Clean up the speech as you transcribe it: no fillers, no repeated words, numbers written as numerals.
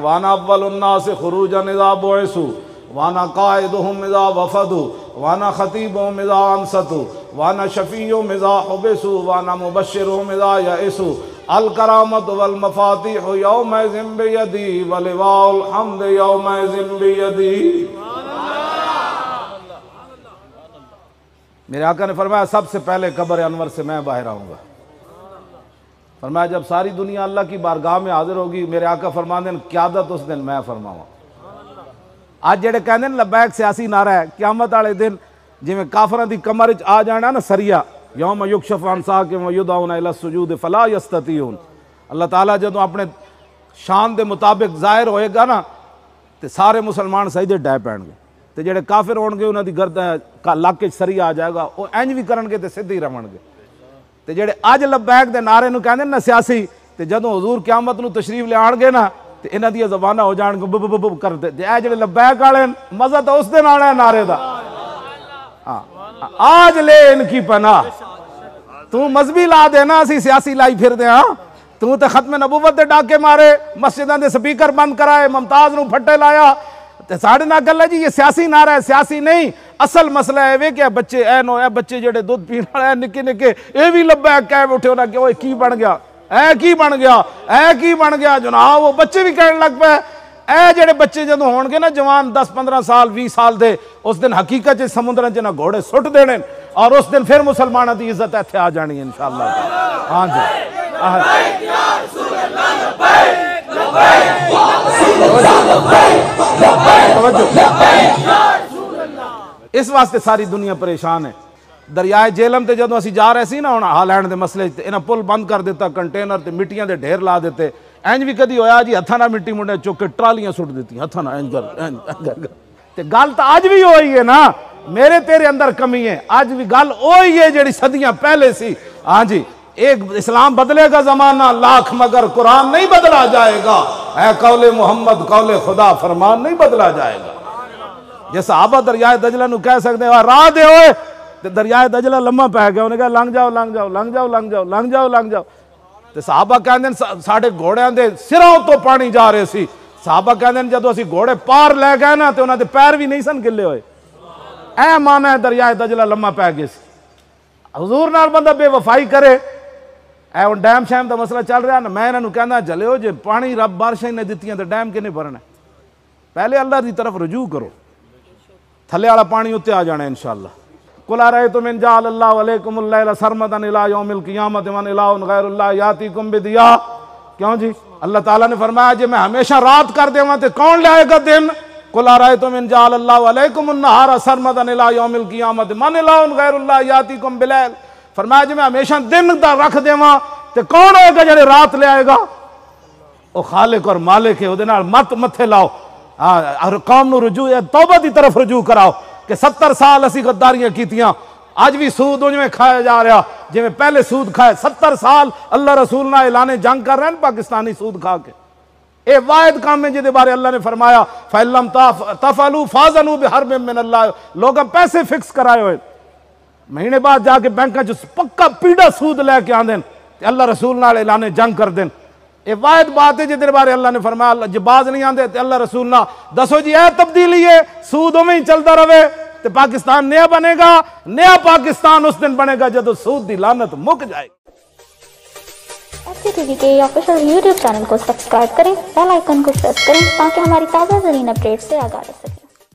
وانا اول الناس خروجا اذا بعثوا وانا قائدهم اذا وفدوا وانا خطیبهم اذا انصتوا وانا شفیعهم اذا حبسوا وانا مبشرهم اذا یئسوا الکرامۃ والمفاتیح یومئذ بیدی ولواء الحمد یومئذ بیدی۔ میرے آقا نے فرمایا سب سے پہلے قبر انور سے میں باہر آؤں گا۔ فرمایا جب ساری دنیا اللہ کی بارگاہ میں حاضر ہوگی، میرے آقا فرماتے ہیں قیادت اس دن میں فرماؤں۔ آج جڑے کہندے ہیں لبیک سیاسی نعرہ ہے، قیامت والے دن جویں کافراں دی کمر وچ آ جانا نا سریا، یوم یکشف عن ساق ویدعون الی السجود فلا یستطیعون، اللہ تعالیٰ جدوں اپنے شان دے مطابق ظاہر ہوئے گا نا تے سارے مسلمان سجدے ڈے پین گے، تے جڑے کافر ہون گے انہاں دی گردن لک وچ سریا آ جائے گا، وہ انج بھی کرن گے تے سیدھے ہی رہن گے۔ تے جڑے اج لبیک دے نعرے نو کہندے نا سیاسی، تے جدوں حضور قیامت نو تشریف لے آن گے نا تے انہاں دی زباناں ہو جان گے بب بب بب کردے، اے جڑے لبیک والے مزہ تو اس دن آنا ہے نعرے دا۔ آج لے ان کی پناہ، تو مذہبی لا دینا اسی سیاسی لائی پھر دے، ہاں تو تے ختم نبوت دے ڈاکے مارے، مسجداں دے سپیکر بند کرائے، ممتاز نو پھٹے لایا، تے ساڑھے نہ گل ہے جی یہ سیاسی نعرہ ہے، سیاسی نہیں۔ اصل مسئلہ ہے کہ بچے اے نو اے بچے جڑے دودھ پین والے نکے نکے اے بھی لبیک کہہ اٹھے ہونا کہ وہ کی بن گیا، اے کی بن گیا، اے کی بن گیا جناب، وہ بچے بھی کہنے لگ پے۔ اے جڑے بچے جدوں ہون گے نا جوان 10-15 سال 20 سال دے، اس دن حقیقت سمندراں چ نہ گھوڑے سٹ دینے، اور اس دن پھر مسلمانوں دی عزت ایتھے آ جانی ہے انشاءاللہ۔ ہاں جی اس واسطے ساری دنیا پریشان ہے۔ دریائے جہلم تے جدوں اسی جا رہے سی نا ہن ہالینڈ دے مسئلے تے انہاں پل بند کر دیتا، کنٹینر تے مٹیاں دے ڈھیر لا دیتے، اینج بھی کدی ہویا جی ہتھاں نال مٹی منڈے چک کے ٹرالیاں سٹ دیتی ہتھاں نال اینج کر تے گل تو اج بھی ہوئی ہے نا، میرے تیرے اندر کمی ہے، اج بھی گل وہی ہے جڑی صدیاں پہلے سی۔ ہاں جی ایک اسلام بدلے گا زمانہ لاکھ مگر قرآن نہیں بدلا جائے گا، اے قول محمد قول خدا فرمان نہیں بدلا جائے گا۔ جیسا صحابہ دریائے دجلہ نو کہہ سکتے ہیں راہ دے ہوئے تے دریائے دجلہ لمحہ پہ گیا، انہیں کہا لنگ جاؤ لنگ جاؤ لنگ جاؤ لنگ جاؤ لنگ جاؤ لنگ جاؤ، تے صحابہ کہندے ہیں ساڑھے گھوڑیاں دے سراں تو پانی جا رہے سی، صحابہ کہندے ہیں جدو اسی گھوڑے پار لے گئے نا تے انہاں دے پیر بھی نہیں سن گلے ہوئے، اے مانا ہے دریائے دجلہ لمحہ پہ گئے سی۔ حضور نال بندہ بے وفائی کرے، اے ان ڈیم شیم دا مسئلہ چل رہا نا، میں انہاں نو کہنا چلے ہو جے پانی رب بارشیں نے دتیاں تے ڈیم کنے بھرنا ہے، پہلے اللہ دی طرف رجوع کرو، تھلے والا پانی اتنے آ جانا ہے انشاءاللہ۔ قُلْ أَرَأَيْتُمْ إِنْ جَعَلَ اللَّهُ عَلَيْكُمُ اللَّيْلَ سَرْمَدًا إِلَىٰ يَوْمِ الْقِيَامَةِ مَنْ إِلَٰهٌ غَيْرُ اللَّهِ يَأْتِيكُمْ بِضِيَاءٍ۔ کیوں جی اللہ تعالیٰ نے فرمایا جی میں ہمیشہ رات کر دے تے کون لے آئے گا دن؟ قُلْ أَرَأَيْتُمْ إِنْ جَعَلَ اللَّهُ عَلَيْكُمُ النَّهَارَ سَرْمَدًا إِلَىٰ يَوْمِ الْقِيَامَةِ مَنْ إِلَٰهٌ غَيْرُ اللَّهِ يَأْتِيكُمْ بِاللَّيْلِ۔ فرمایا جی میں ہمیشہ دن دا رکھ دیواں تے کون ہوئے گا جڑے رات لے آئے گا؟ او خالق اور مالک ہے، اودے نال مت متھے لاؤ، ہر قوم نو رجوع توبہ دی طرف رجوع کراؤ کہ 70 سال اسی غداریاں کیتیاں، آج بھی سود انج میں کھایا جا رہا جی میں پہلے سود کھائے، 70 سال اللہ رسول نہ اعلان جنگ کر رہے ہیں پاکستانی سود کھا کے۔ اے واحد کام ہے جدے بارے اللہ نے فرمایا فَإِن لَمْ تَفْعَلُوا فَأْذَنُوا بِحَرْبٍ مِّنَ اللَّهِ، لوگاں پیسے فکس کرائے ہوئے، مہینے بعد جا کے بینکاں جو پکا پیڑا سود لے کے آن دیں تے اللہ رسول نہ اعلان جنگ کر دیں۔ اے واحد بات ہے جدے بارے اللہ نے فرمایا جب باز نہیں آندے تے اللہ رسول نہ دسو جی اے تبدیلی ہے، سود میں ہی چلتا رہے تے پاکستان نیا بنے گا، نیا پاکستان اس دن بنے گا جب سود دی لعنت مک جائے گی۔ FCTV کے آفیشیل یوٹیوب چینل کو سبسکرائب کریں، بیل آئیکن کو پریس کریں تاکہ ہماری تازہ ترین اپڈیٹ سے آگاہ رہ سکیں۔